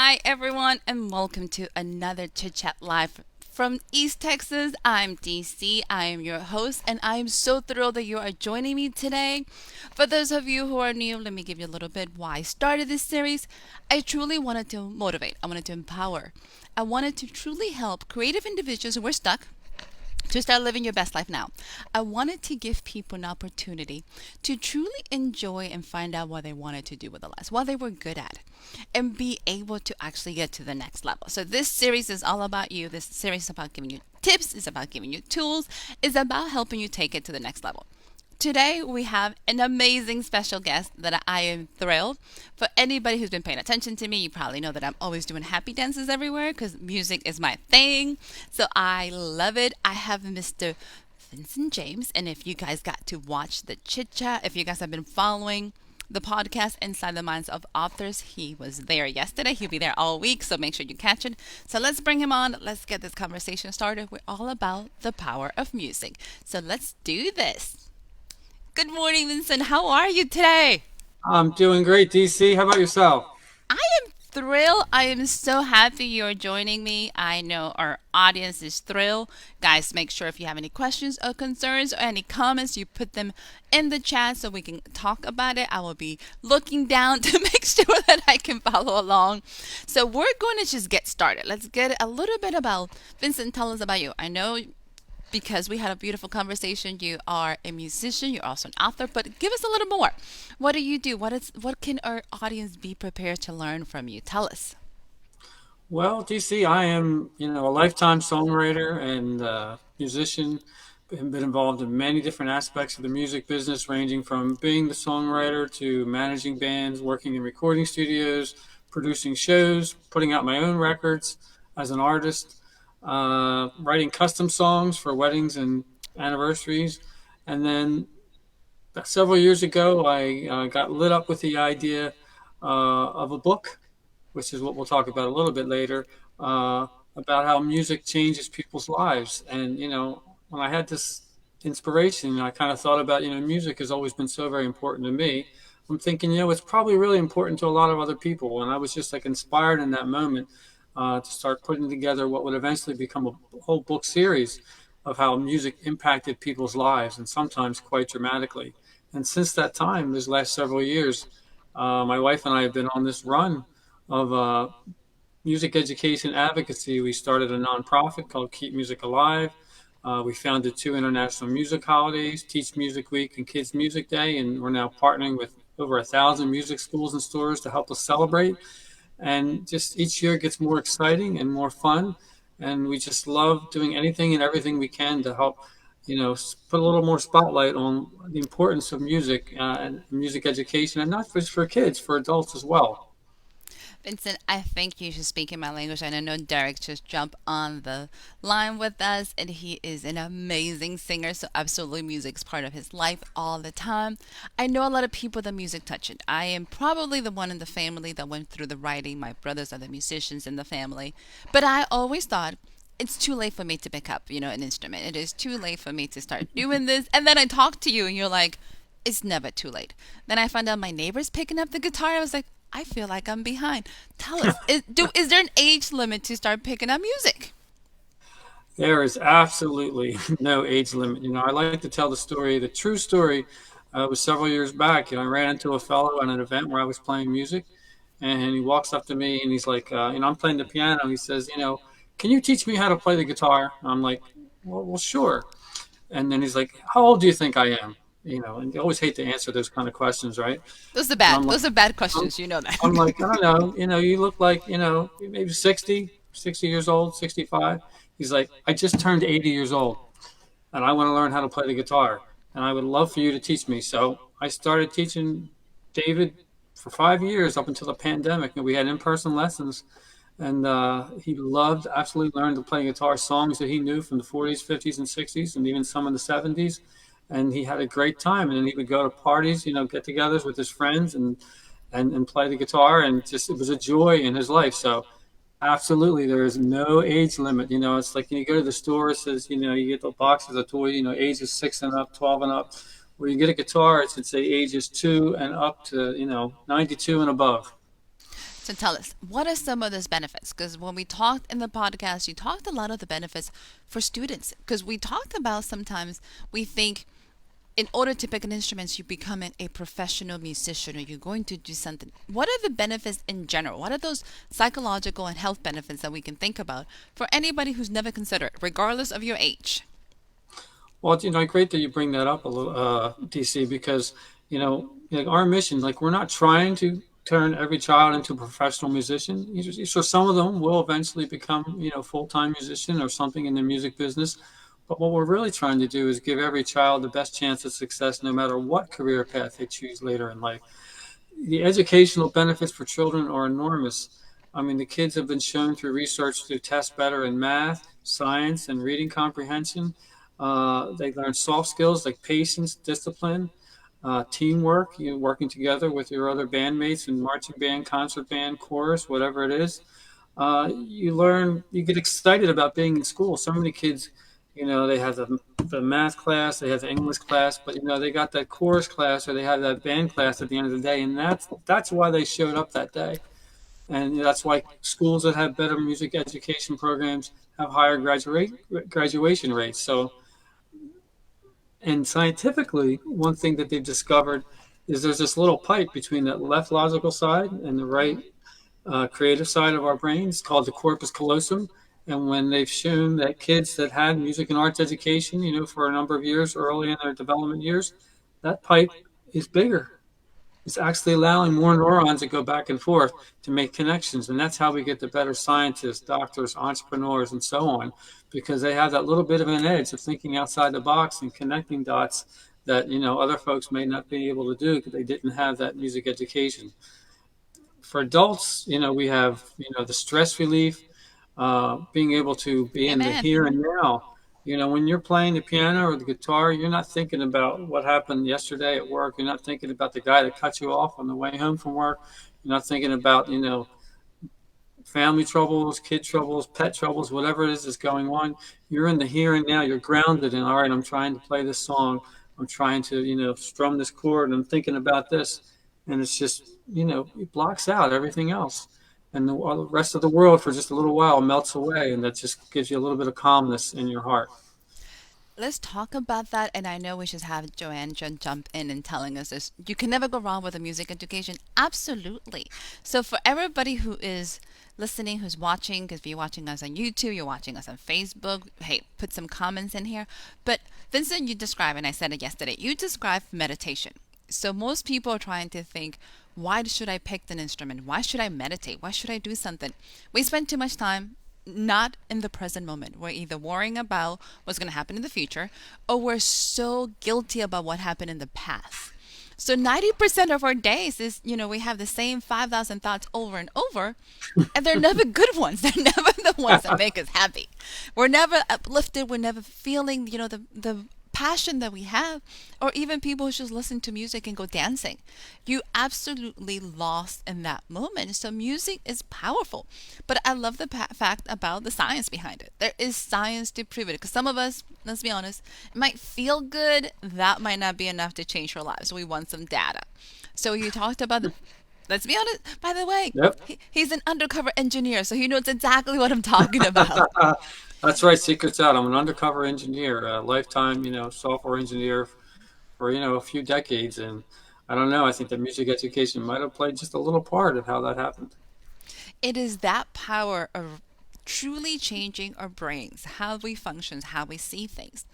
Hi, everyone, and welcome to another Chit Chat Live from East Texas. I'm DC. I am your host, and I am so thrilled that you are joining me today. For those of you who are new, let me give you a little bit why I started this series. I truly wanted to motivate, I wanted to empower, I wanted to truly help creative individuals who were stuck to start living your best life now. I wanted to give people an opportunity to truly enjoy and find out what they wanted to do with their lives, what they were good at, and be able to actually get to the next level. So this series is all about you. This series is about giving you tips, it's about giving you tools, it's about helping you take it to the next level. Today, we have an amazing special guest that I am thrilled. For anybody who's been paying attention to me, you probably know that I'm always doing happy dances everywhere because music is my thing. So I love it. I have Mr. Vincent James. And if you guys got to watch the chit chat, if you guys have been following the podcast Inside the Minds of Authors, he was there yesterday. He'll be there all week, so make sure you catch it. So let's bring him on. Let's get this conversation started. We're all about the power of music. So let's do this. Good morning, Vincent. How are you today? I'm doing great, DC. How about yourself? I am thrilled. I am so happy you're joining me. I know our audience is thrilled. Guys, make sure if you have any questions or concerns or any comments, you put them in the chat so we can talk about it. I will be looking down to make sure that I can follow along. So we're going to just get started. Let's get a little bit about Vincent. Tell us about you. I know because we had a beautiful conversation. You are a musician, you're also an author, but give us a little more. What do you do? What can our audience be prepared to learn from you? Tell us. Well, DC, I am, a lifetime songwriter and musician. Been involved in many different aspects of the music business, ranging from being the songwriter to managing bands, working in recording studios, producing shows, putting out my own records as an artist, writing custom songs for weddings and anniversaries. And then several years ago, I got lit up with the idea of a book, which is what we'll talk about a little bit later, uh, about how music changes people's lives. And, when I had this inspiration, I kind of thought about, music has always been so very important to me. I'm thinking, it's probably really important to a lot of other people. And I was just like inspired in that moment to start putting together what would eventually become a whole book series of how music impacted people's lives and sometimes quite dramatically. And since that time, these last several years, my wife and I have been on this run of music education advocacy. We started a nonprofit called Keep Music Alive. We founded two international music holidays, Teach Music Week and Kids Music Day, and we're now partnering with over 1,000 music schools and stores to help us celebrate. And just each year gets more exciting and more fun. And we just love doing anything and everything we can to help, put a little more spotlight on the importance of music and music education, and not just for kids, for adults as well. Vincent, I think you should speak in my language. And I know Derek just jumped on the line with us, and he is an amazing singer. So, absolutely, music's part of his life all the time. I know a lot of people that music touch it. I am probably the one in the family that went through the writing. My brothers are the musicians in the family. But I always thought, it's too late for me to pick up, an instrument. It is too late for me to start doing this. And then I talk to you, and you're like, it's never too late. Then I found out my neighbor's picking up the guitar. I was like, I feel like I'm behind. Tell us, is there an age limit to start picking up music? There is absolutely no age limit. I like to tell the story. The true story was several years back. I ran into a fellow at an event where I was playing music, and he walks up to me and he's like, I'm playing the piano. He says, can you teach me how to play the guitar? I'm like, well, sure. And then he's like, how old do you think I am? And you always hate to answer those kind of questions, right? Those are And bad. I'm like, Those are bad I'm, questions. You know that. I'm like, I don't know. You look like, maybe 60 years old, 65. He's like, I just turned 80 years old and I want to learn how to play the guitar. And I would love for you to teach me. So I started teaching David for 5 years up until the pandemic. And we had in-person lessons. And he loved, absolutely learned to play guitar, songs that he knew from the 40s, 50s, and 60s, and even some in the 70s. And he had a great time. And then he would go to parties, get-togethers with his friends, and play the guitar, and just it was a joy in his life. So absolutely, there is no age limit. It's like you go to the store, it says, you get the boxes of toys, ages 6 and up, 12 and up. Where you get a guitar, it should say ages 2 and up to 92 and above. So tell us, what are some of those benefits? Because when we talked in the podcast, you talked a lot of the benefits for students. Because we talked about sometimes we think in order to pick an instrument, you're becoming a professional musician or you're going to do something. What are the benefits in general? What are those psychological and health benefits that we can think about for anybody who's never considered, regardless of your age? Well, great that you bring that up a little, DC, because like our mission, like we're not trying to turn every child into a professional musician. So some of them will eventually become, full-time musician or something in the music business. But what we're really trying to do is give every child the best chance of success, no matter what career path they choose later in life. The educational benefits for children are enormous. I mean, the kids have been shown through research to test better in math, science, and reading comprehension. They learn soft skills like patience, discipline, teamwork, working together with your other bandmates in marching band, concert band, chorus, whatever it is. You get excited about being in school. So many kids, they have the math class, they have the English class, but they got that chorus class or they have that band class at the end of the day, and that's why they showed up that day. And that's why schools that have better music education programs have higher graduation rates. So, and scientifically, one thing that they've discovered is there's this little pipe between the left logical side and the right creative side of our brains called the corpus callosum. And when they've shown that kids that had music and arts education, for a number of years early in their development years, that pipe is bigger. It's actually allowing more neurons to go back and forth to make connections. And that's how we get the better scientists, doctors, entrepreneurs, and so on, because they have that little bit of an edge of thinking outside the box and connecting dots that, other folks may not be able to do because they didn't have that music education. For adults, we have, the stress relief, being able to be in the Amen. here and now. When you're playing the piano or the guitar, you're not thinking about what happened yesterday at work. You're not thinking about the guy that cut you off on the way home from work. You're not thinking about, family troubles, kid troubles, pet troubles, whatever it is that's going on. You're in the here and now. You're grounded in, all right, I'm trying to play this song. I'm trying to, strum this chord and I'm thinking about this. And it's just, it blocks out everything else. And the rest of the world for just a little while melts away. And that just gives you a little bit of calmness in your heart. Let's talk about that. And I know we should have jump in and telling us this. You can never go wrong with a music education. Absolutely. So for everybody who is listening, who's watching, because if you're watching us on YouTube, you're watching us on Facebook, hey, put some comments in here. But Vincent, you describe, and I said it yesterday, you describe meditation. So most people are trying to think, why should I pick an instrument? Why should I meditate? Why should I do something? We spend too much time not in the present moment. We're either worrying about what's going to happen in the future or we're so guilty about what happened in the past. So 90% of our days is, we have the same 5,000 thoughts over and over, and they're never good ones. They're never the ones that make us happy. We're never uplifted. We're never feeling, the passion that we have, or even people who just listen to music and go dancing. You absolutely lost in that moment. So music is powerful. But I love the fact about the science behind it. There is science to prove it. Because some of us, let's be honest, it might feel good. That might not be enough to change our lives. We want some data. So you talked about the Let's be honest. By the way, Yep. he's an undercover engineer, so he knows exactly what I'm talking about. That's right. Secrets out. I'm an undercover engineer, a lifetime, software engineer for, a few decades. And I don't know. I think that music education might have played just a little part of how that happened. It is that power of truly changing our brains, how we function, how we see things,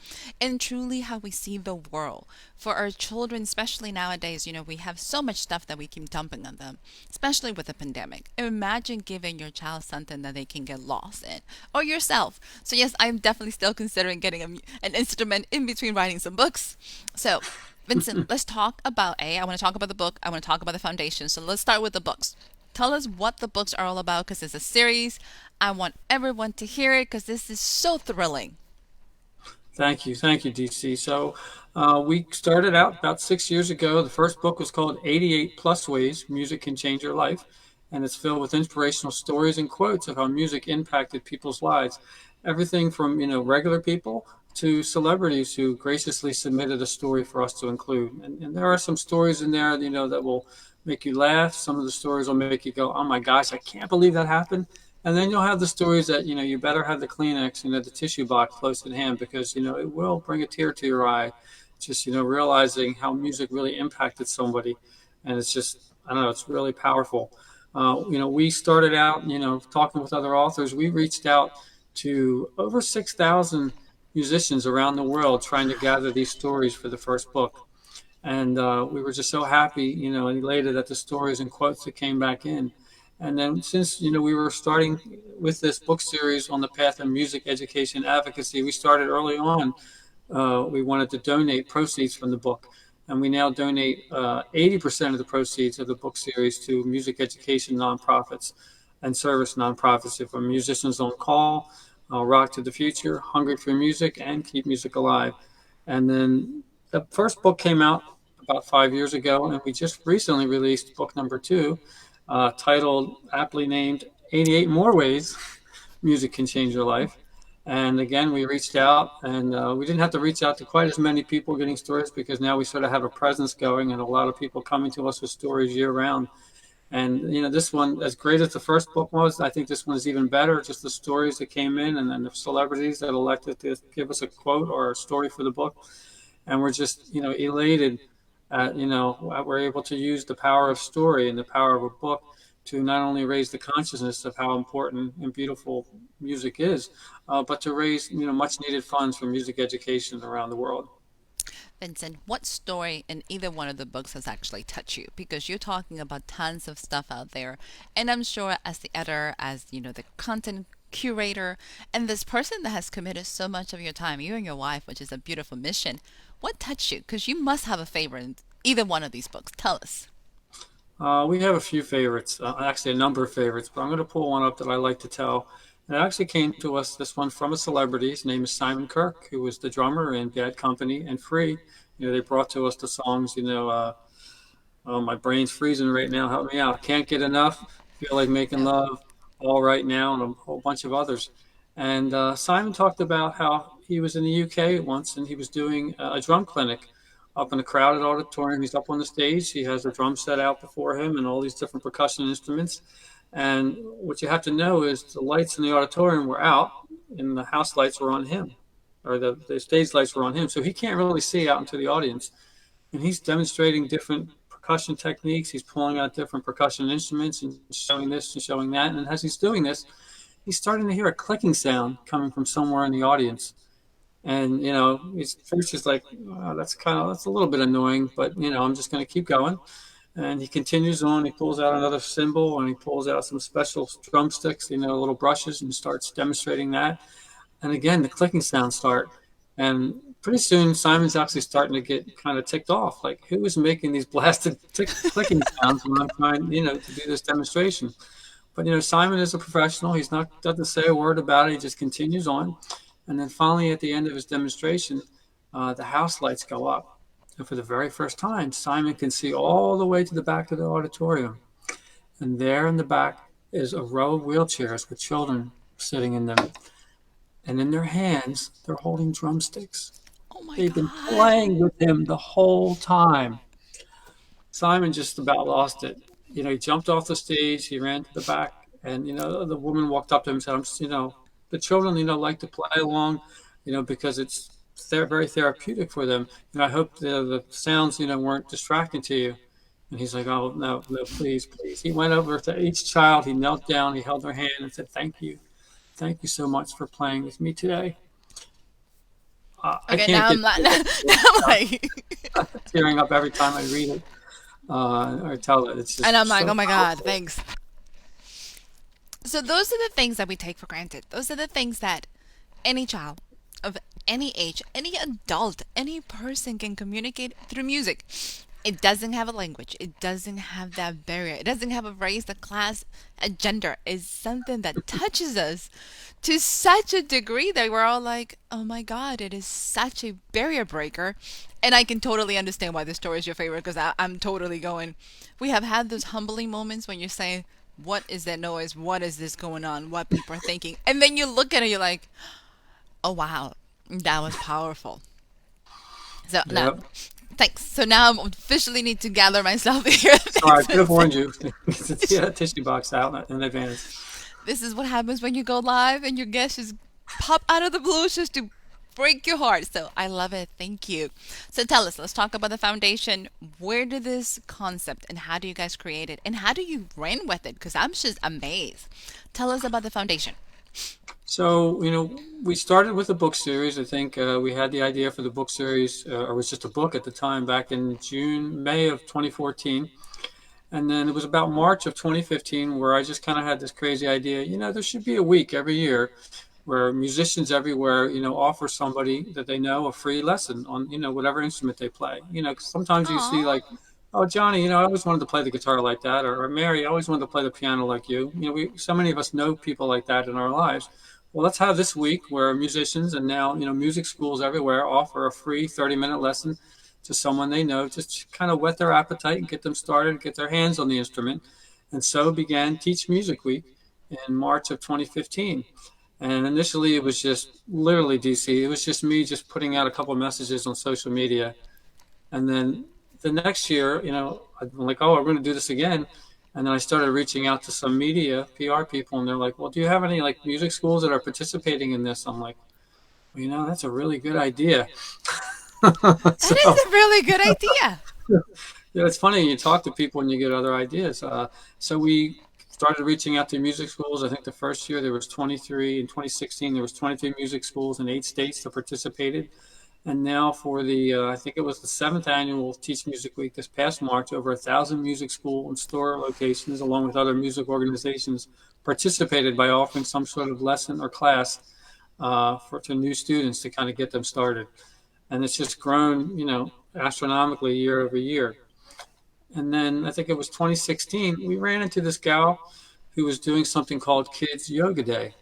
and truly how we see the world. For our children, especially nowadays, we have so much stuff that we keep dumping on them, especially with the pandemic. Imagine giving your child something that they can get lost in, or yourself. So yes, I'm definitely still considering getting an instrument in between writing some books. So Vincent, let's talk about I want to talk about the book. I want to talk about the foundation. So let's start with the books. Tell us what the books are all about because it's a series. I want everyone to hear it because this is so thrilling. Thank you, DC. So we started out about 6 years ago. The first book was called 88 Plus Ways Music Can Change Your Life, and it's filled with inspirational stories and quotes of how music impacted people's lives. Everything from regular people to celebrities who graciously submitted a story for us to include. And there are some stories in there, that will make you laugh. Some of the stories will make you go, "Oh my gosh, I can't believe that happened." And then you'll have the stories that, you better have the Kleenex, the tissue box close at hand because, it will bring a tear to your eye. Just, realizing how music really impacted somebody. And it's just, I don't know, it's really powerful. We started out, talking with other authors. We reached out to over 6,000 musicians around the world trying to gather these stories for the first book. And we were just so happy, and elated at the stories and quotes that came back in. And then since, we were starting with this book series on the path of music education advocacy, we started early on. We wanted to donate proceeds from the book. And we now donate 80% of the proceeds of the book series to music education nonprofits and service nonprofits from Musicians on Call, Rock to the Future, Hungry for Music, and Keep Music Alive. And then the first book came out about 5 years ago, and we just recently released book number two, titled, aptly named 88 More Ways Music Can Change Your Life. And again, we reached out, and we didn't have to reach out to quite as many people getting stories because now we sort of have a presence going and a lot of people coming to us with stories year round. And this one, as great as the first book was, I think this one is even better. Just the stories that came in, and then the celebrities that elected to give us a quote or a story for the book. And we're just, elated at, we're able to use the power of story and the power of a book to not only raise the consciousness of how important and beautiful music is, but to raise, much needed funds for music education around the world. Vincent, what story in either one of the books has actually touched you? Because you're talking about tons of stuff out there, and I'm sure as the editor, as the content curator, and this person that has committed so much of your time, you and your wife, which is a beautiful mission, what touched you? Because you must have a favorite in either one of these books. Tell us. We have a few favorites, actually a number of favorites, but I'm going to pull one up that I like to tell. It actually came to us, this one, from a celebrity. His name is Simon Kirke, who was the drummer in Bad Company and Free. They brought to us the songs, oh, my brain's freezing right now. Help me out. Can't Get Enough, Feel Like Making Yep. Love, All Right Now, and a whole bunch of others. And Simon talked about how he was in the UK once and he was doing a drum clinic up in a crowded auditorium. He's up on the stage. He has a drum set out before him and all these different percussion instruments. And what you have to know is the lights in the auditorium were out and the house lights were on him, or the stage lights were on him. So he can't really see out into the audience. And he's demonstrating different percussion techniques. He's pulling out different percussion instruments and showing this and showing that. And as he's doing this, he's starting to hear a clicking sound coming from somewhere in the audience. And he's first just like, oh, that's a little bit annoying, but I'm just going to keep going. And he continues on. He pulls out another cymbal and he pulls out some special drumsticks, little brushes, and starts demonstrating that. And again, the clicking sounds start. And pretty soon, Simon's actually starting to get kind of ticked off. Like, who is making these blasted clicking sounds when I'm trying, to do this demonstration? But Simon is a professional. He's not doesn't say a word about it. He just continues on. And then finally, at the end of his demonstration, the house lights go up. And for the very first time, Simon can see all the way to the back of the auditorium. And there in the back is a row of wheelchairs with children sitting in them. And in their hands, they're holding drumsticks. Oh my They've been God. playing with him the whole time. Simon just about lost it. He jumped off the stage, he ran to the back, and the woman walked up to him and said, the children, like to play along, because it's very therapeutic for them. I hope the sounds, weren't distracting to you. And he's like, oh, no, no, please, please. He went over to each child, he knelt down, he held their hand and said, thank you. Thank you so much for playing with me today. I Okay, can't now get I'm not. Now I'm like, tearing up every time I read it or tell it. It's and just I'm like, so oh my God, powerful. thanks. So those are the things that we take for granted. Those are the things that any child of any age, any adult, any person can communicate through music. It doesn't have a language. It doesn't have that barrier. It doesn't have a race, a class, a gender. It's something that touches us to such a degree that we're all like, oh my God, it is such a barrier breaker. And I can totally understand why this story is your favorite because I'm totally going. We have had those humbling moments when you say, what is that noise? What is this going on? What people are thinking? And then you look at it, you're like, oh wow. That was powerful. So now, Yep. thanks. So now I officially need to gather myself here. Sorry, I Thanks, could have warned Vincent. you. Get a tissue box out in advance. This is what happens when you go live and your guests just pop out of the blue just to break your heart. So I love it. Thank you. So tell us, let's talk about the foundation. Where did this concept and how do you guys create it? And how do you run with it? Because I'm just amazed. Tell us about the foundation. So, we started with a book series. I think we had the idea for the book series, or it was just a book at the time, back in May of 2014. And then it was about March of 2015 where I just kind of had this crazy idea, there should be a week every year where musicians everywhere, offer somebody that they know a free lesson on, whatever instrument they play. 'Cause sometimes you see Aw. like, oh, Johnny, I always wanted to play the guitar like that, or Mary, I always wanted to play the piano like you. So many of us know people like that in our lives. Well, let's have this week where musicians and now, music schools everywhere offer a free 30-minute lesson to someone they know, just to kind of whet their appetite and get them started, get their hands on the instrument. And so began Teach Music Week in March of 2015. And initially, it was just literally DC. It was just me just putting out a couple of messages on social media. And then the next year, I'm like, oh, we're going to do this again. And then I started reaching out to some media PR people, and they're like, well, do you have any like music schools that are participating in this? I'm like, well, that's a really good idea. That is So a really good idea. yeah, it's funny. You talk to people and you get other ideas. So we started reaching out to music schools. I think the first year there was 23. In 2016, there was 23 music schools in 8 states that participated. And now for I think it was the seventh annual Teach Music Week this past March, over 1,000 music school and store locations, along with other music organizations, participated by offering some sort of lesson or class to new students to kind of get them started. And it's just grown, astronomically year over year. And then I think it was 2016, we ran into this gal who was doing something called Kids Yoga Day.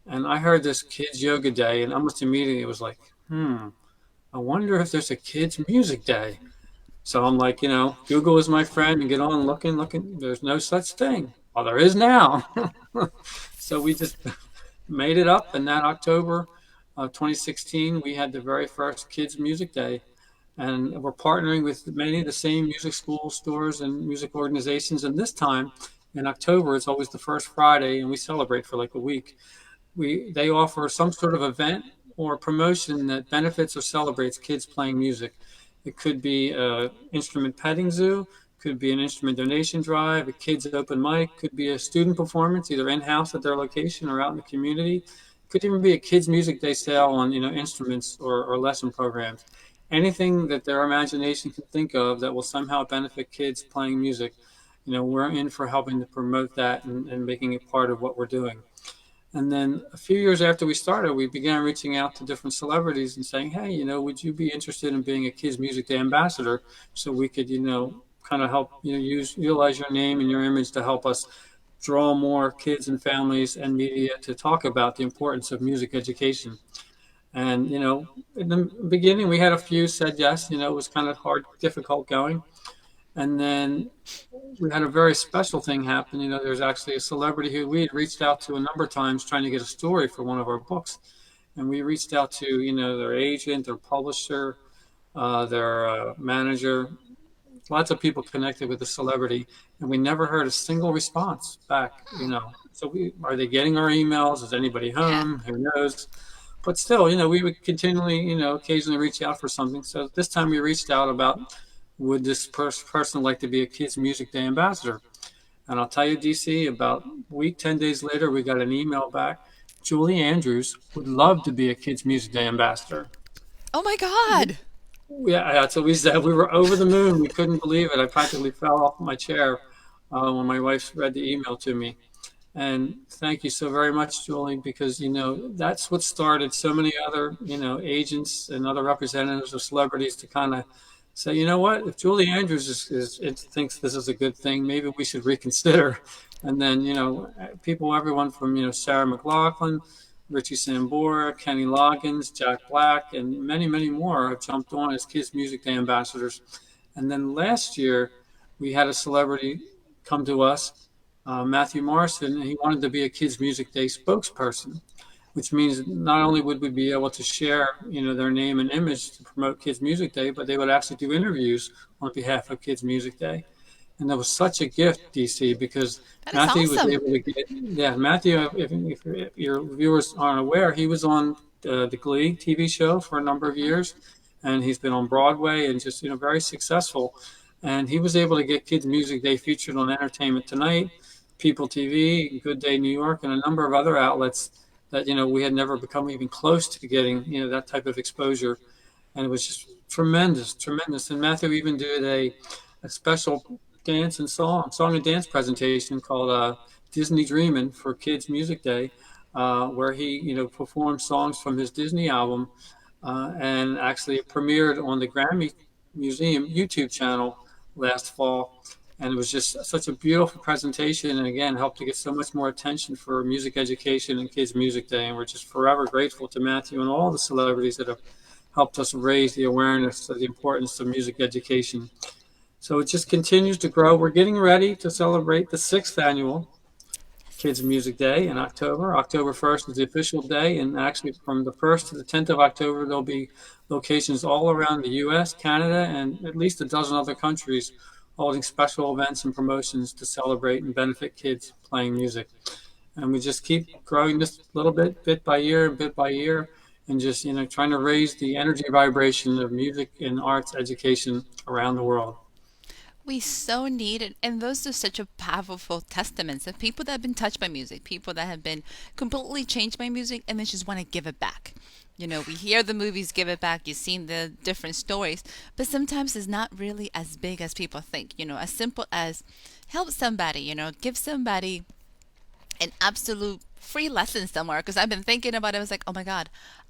And I heard this Kids Yoga Day, and almost immediately it was like, I wonder if there's a Kids Music Day. So I'm like, Google is my friend and get on looking. There's no such thing. Well, there is now. So we just made it up. And that October of 2016, we had the very first Kids Music Day. And we're partnering with many of the same music school stores and music organizations. And this time in October, it's always the first Friday, and we celebrate for like a week. They offer some sort of event or promotion that benefits or celebrates kids playing music. It could be a instrument petting zoo, could be an instrument donation drive, a kids open mic, could be a student performance either in-house at their location or out in the community. It could even be a kids music day sale on instruments or lesson programs. Anything that their imagination can think of that will somehow benefit kids playing music, we're in for helping to promote that and making it part of what we're doing. And then a few years after we started, we began reaching out to different celebrities and saying, hey, would you be interested in being a Kids Music Day ambassador so we could, kind of help, utilize your name and your image to help us draw more kids and families and media to talk about the importance of music education. And, in the beginning, we had a few said yes, it was kind of hard, difficult going. And then we had a very special thing happen. There's actually a celebrity who we had reached out to a number of times trying to get a story for one of our books. And we reached out to, their agent, their publisher, their manager, lots of people connected with the celebrity. And we never heard a single response back. So are they getting our emails? Is anybody Yeah. home? Who knows? But still, we would continually, occasionally reach out for something. So this time we reached out about would this person like to be a Kids Music Day ambassador? And I'll tell you, DC, about a week, 10 days later, we got an email back. Julie Andrews would love to be a Kids Music Day ambassador. Oh my God. Yeah, that's what we said. We were over the moon. We couldn't believe it. I practically fell off my chair when my wife read the email to me. And thank you so very much, Julie, because that's what started so many other agents and other representatives of celebrities to kind of say, you know what, if Julie Andrews thinks this is a good thing, maybe we should reconsider. And then people, everyone from Sarah McLachlan, Richie Sambora, Kenny Loggins, Jack Black, and many more have jumped on as Kids Music Day ambassadors. And then last year we had a celebrity come to us, Matthew Morrison, and he wanted to be a Kids Music Day spokesperson. which means not only would we be able to share, their name and image to promote Kids Music Day, but they would actually do interviews on behalf of Kids Music Day. And that was such a gift, DC, because That is Matthew was awesome. able to get, yeah, Matthew, if your viewers aren't aware, he was on the Glee TV show for a number of Hmm. years, and he's been on Broadway and just, very successful. And he was able to get Kids Music Day featured on Entertainment Tonight, People TV, Good Day New York, and a number of other outlets that, we had never become even close to getting, that type of exposure. And it was just tremendous, tremendous. And Matthew even did a special dance and song and dance presentation called Disney Dreamin' for Kids Music Day, where he, performed songs from his Disney album, and actually it premiered on the Grammy Museum YouTube channel last fall. And it was just such a beautiful presentation, and again, helped to get so much more attention for music education and Kids Music Day. And we're just forever grateful to Matthew and all the celebrities that have helped us raise the awareness of the importance of music education. So it just continues to grow. We're getting ready to celebrate the sixth annual Kids Music Day in October. October 1st is the official day, and actually from the 1st to the 10th of October, there'll be locations all around the U.S., Canada, and at least a dozen other countries holding special events and promotions to celebrate and benefit kids playing music. And we just keep growing this little bit by year, bit by year, and just, trying to raise the energy vibration of music and arts education around the world. We so need it. And those are such a powerful testaments of people that have been touched by music, people that have been completely changed by music and they just want to give it back. We hear the movies give it back, you've seen the different stories, but sometimes it's not really as big as people think. As simple as help somebody, give somebody an absolute free lesson somewhere. Because I've been thinking about it. I was like, oh my God,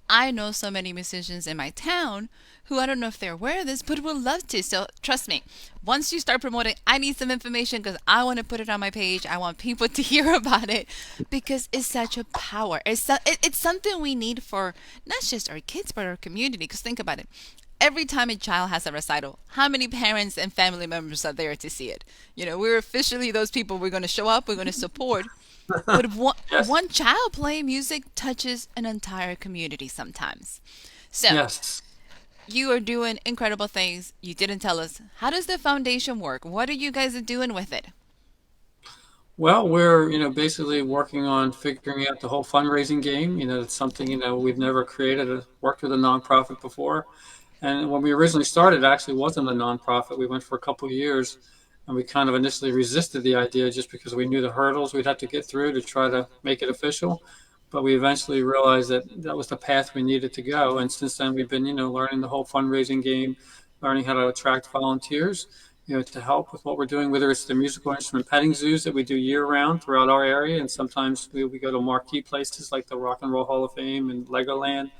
I know so many musicians in my town who I don't know if they're aware of this, but would love to. So trust me, once you start promoting, I need some information because I want to put it on my page. I want people to hear about it because it's such a power. It's something we need for not just our kids, but our community. Because think about it. Every time a child has a recital, how many parents and family members are there to see it? We're officially those people. We're going to show up, we're going to support. But Yes, one child playing music touches an entire community sometimes. So, yes. you are doing incredible things. You didn't tell us. How does the foundation work? What are you guys doing with it? Well, we're, basically working on figuring out the whole fundraising game. It's something, we've never created, worked with a nonprofit before. And when we originally started, it actually wasn't a nonprofit. We went for a couple of years, and we kind of initially resisted the idea just because we knew the hurdles we'd have to get through to try to make it official. But we eventually realized that that was the path we needed to go. And since then, we've been, learning the whole fundraising game, learning how to attract volunteers, to help with what we're doing, whether it's the musical instrument petting zoos that we do year round throughout our area. And sometimes we go to marquee places like the Rock and Roll Hall of Fame and Legoland,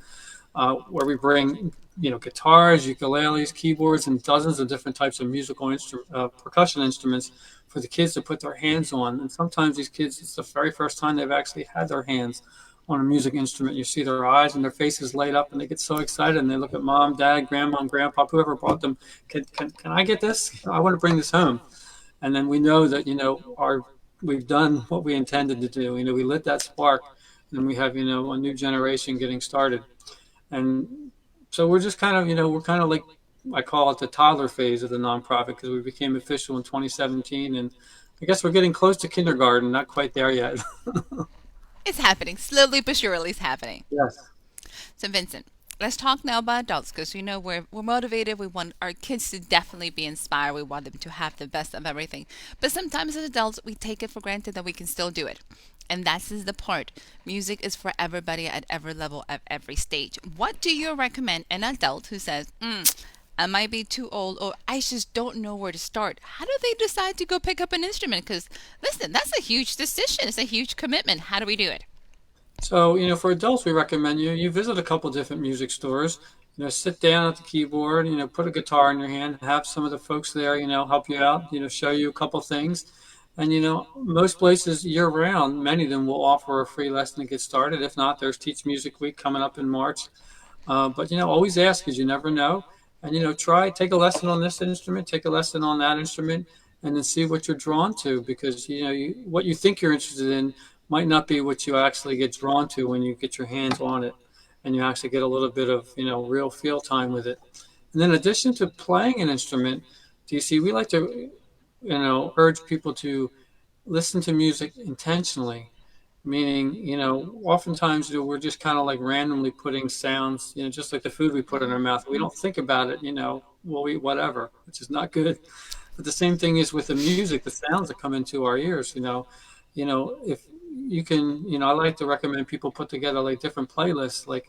where we bring, guitars, ukuleles, keyboards, and dozens of different types of percussion instruments for the kids to put their hands on. And sometimes these kids, it's the very first time they've actually had their hands on a music instrument. You see their eyes and their faces light up, and they get so excited, and they look at mom, dad, grandma, grandpa, whoever brought them. Can I get this? I want to bring this home. And then we know that, we've done what we intended to do. We lit that spark, and we have, a new generation getting started. And so we're just kind of, we're kind of like, I call it the toddler phase of the nonprofit because we became official in 2017. And I guess we're getting close to kindergarten, not quite there yet. It's happening. Slowly but surely it's happening. Yes. So, Vincent, let's talk now about adults because we're motivated. We want our kids to definitely be inspired. We want them to have the best of everything. But sometimes as adults, we take it for granted that we can still do it. And that's is the part. Music is for everybody at every level, at every stage. What do you recommend an adult who says, I might be too old or I just don't know where to start? How do they decide to go pick up an instrument? Because, listen, that's a huge decision. It's a huge commitment. How do we do it? So, for adults, we recommend you visit a couple different music stores. Sit down at the keyboard. Put a guitar in your hand. Have some of the folks there. Help you out. Show you a couple things. And most places year round, many of them will offer a free lesson to get started. If not, there's Teach Music Week coming up in March. But always ask because you never know. And take a lesson on this instrument, take a lesson on that instrument, and then see what you're drawn to because what you think you're interested in might not be what you actually get drawn to when you get your hands on it and you actually get a little bit of, real feel time with it. And then in addition to playing an instrument, DC, we like to, urge people to listen to music intentionally, meaning, oftentimes, we're just kind of like randomly putting sounds, just like the food we put in our mouth. We don't think about it, we'll eat whatever, which is not good. But the same thing is with the music, the sounds that come into our ears, if you can, I like to recommend people put together like different playlists, like,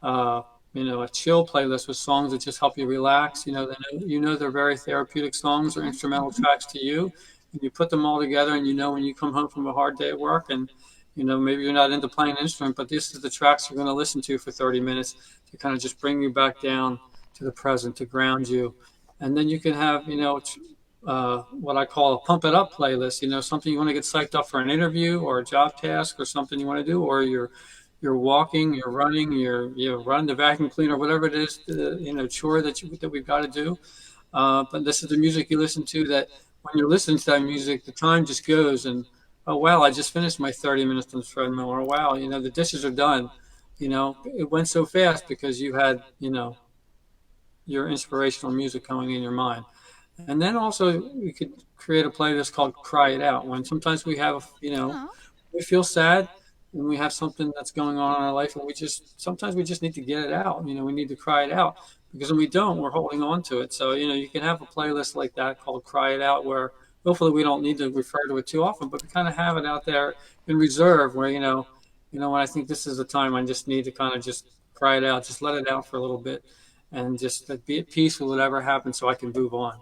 uh, a chill playlist with songs that just help you relax. They're very therapeutic songs or instrumental tracks to you, and you put them all together, and when you come home from a hard day at work, and maybe you're not into playing an instrument, but this is the tracks you're going to listen to for 30 minutes to kind of just bring you back down to the present, to ground you. And then you can have, what I call a pump it up playlist, something you want to get psyched up for an interview or a job task or something you want to do, or you're walking, you're running, you're running the vacuum cleaner, whatever it is, chore that we've got to do. But this is the music you listen to, that when you're listening to that music, the time just goes, and oh wow, I just finished my 30 minutes on the treadmill, or wow, the dishes are done. It went so fast because you had, your inspirational music going in your mind. And then also we could create a playlist called Cry It Out, when sometimes we have, Oh, we feel sad and we have something that's going on in our life, and sometimes we just need to get it out. We need to cry it out, because when we don't, we're holding on to it. So, you can have a playlist like that called Cry It Out, where hopefully we don't need to refer to it too often, but we kind of have it out there in reserve where, when I think this is the time, I just need to kind of just cry it out, just let it out for a little bit, and just be at peace with whatever happens so I can move on.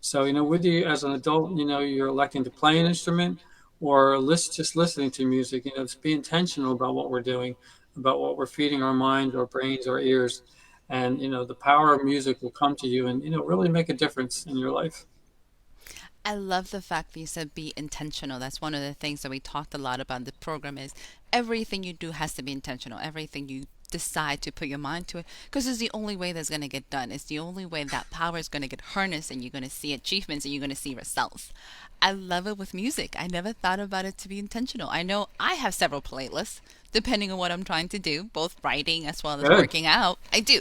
So, with you as an adult, you're electing to play an instrument or just listening to music, just be intentional about what we're doing, about what we're feeding our mind, our brains, our ears. And, the power of music will come to you and, really make a difference in your life. I love the fact that you said be intentional. That's one of the things that we talked a lot about in the program is everything you do has to be intentional. Everything you decide to put your mind to it, because it's the only way that's going to get done. It's the only way that power is going to get harnessed, and you're going to see achievements, and you're going to see results. I love it with music. I never thought about it to be intentional. I know I have several playlists depending on what I'm trying to do, both writing as well as Good. working out. I do.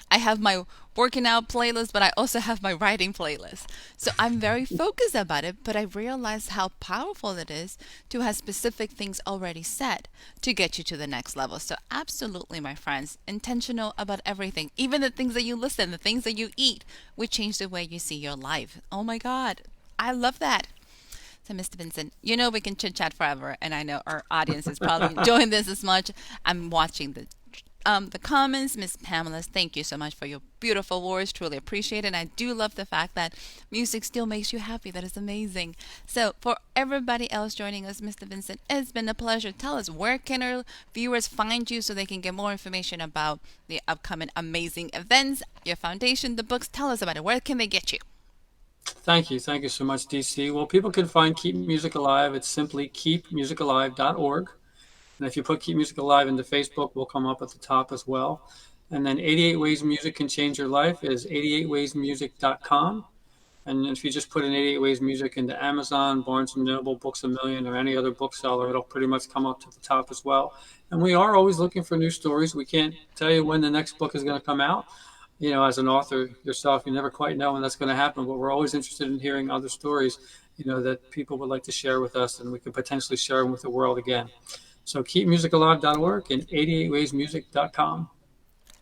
I have my working out playlist, but I also have my writing playlist. So I'm very focused about it, but I realize how powerful it is to have specific things already set to get you to the next level. So absolutely, my friends, intentional about everything. Even the things that you listen, the things that you eat, will change the way you see your life. Oh my God. I love that. So, Mr. Vincent, we can chit chat forever, and I know our audience is probably enjoying this as much. I'm watching the comments. Miss Pamela, thank you so much for your beautiful words. Truly appreciate it. And I do love the fact that music still makes you happy. That is amazing. So for everybody else joining us, Mr. Vincent, it's been a pleasure. Tell us, where can our viewers find you so they can get more information about the upcoming amazing events, your foundation, the books? Tell us about it. Where can they get you? Thank you. Thank you so much, DC. Well, people can find Keep Music Alive. It's simply keepmusicalive.org. And if you put Keep Music Alive into Facebook, we'll come up at the top as well. And then 88 Ways Music Can Change Your Life is 88waysmusic.com. And if you just put in 88 Ways Music into Amazon, Barnes & Noble, Books A Million, or any other bookseller, it'll pretty much come up to the top as well. And we are always looking for new stories. We can't tell you when the next book is going to come out. As an author yourself, you never quite know when that's going to happen, but we're always interested in hearing other stories, that people would like to share with us, and we could potentially share them with the world again. So keepmusicalive.org and 88waysmusic.com.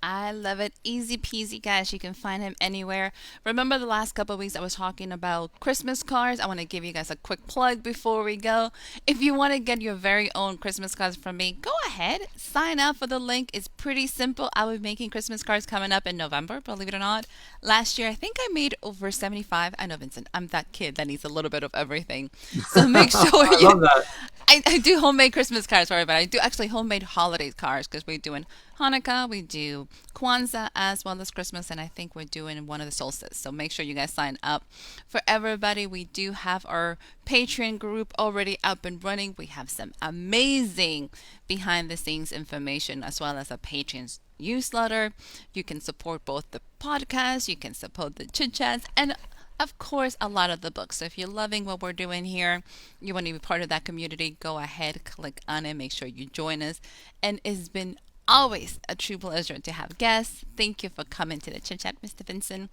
I love it. Easy peasy, guys. You can find him anywhere. Remember the last couple of weeks I was talking about Christmas cards? I want to give you guys a quick plug before we go. If you want to get your very own Christmas cards from me, go ahead. Sign up for the link. It's pretty simple. I will be making Christmas cards coming up in November, believe it or not. Last year, I think I made over 75. I know, Vincent, I'm that kid that needs a little bit of everything. So make sure I you. love that. I do homemade Christmas cards for everybody. I do actually homemade holiday cards because we're doing Hanukkah, we do Kwanzaa as well as Christmas, and I think we're doing one of the solstices. So make sure you guys sign up. For everybody, we do have our Patreon group already up and running. We have some amazing behind the scenes information as well as a Patreon newsletter. You can support both the podcast, you can support the chit chats, and of course, a lot of the books. So if you're loving what we're doing here, you want to be part of that community, go ahead, click on it, make sure you join us. And it's been always a true pleasure to have guests. Thank you for coming to the chit chat, Mr. Vincent.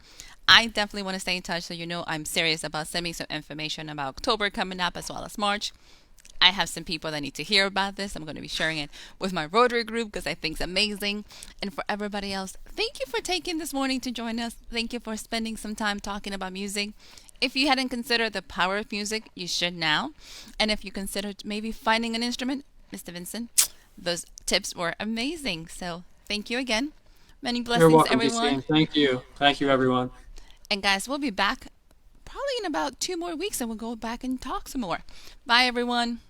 I definitely want to stay in touch so you know I'm serious about sending some information about October coming up as well as March. I have some people that need to hear about this. I'm going to be sharing it with my Rotary group because I think it's amazing. And for everybody else, thank you for taking this morning to join us. Thank you for spending some time talking about music. If you hadn't considered the power of music, you should now. And if you considered maybe finding an instrument, Mr. Vincent, those tips were amazing. So thank you again. Many You're blessings, welcome, DC, everyone. and thank you. Thank you, everyone. And guys, we'll be back probably in about 2 more weeks and we'll go back and talk some more. Bye, everyone.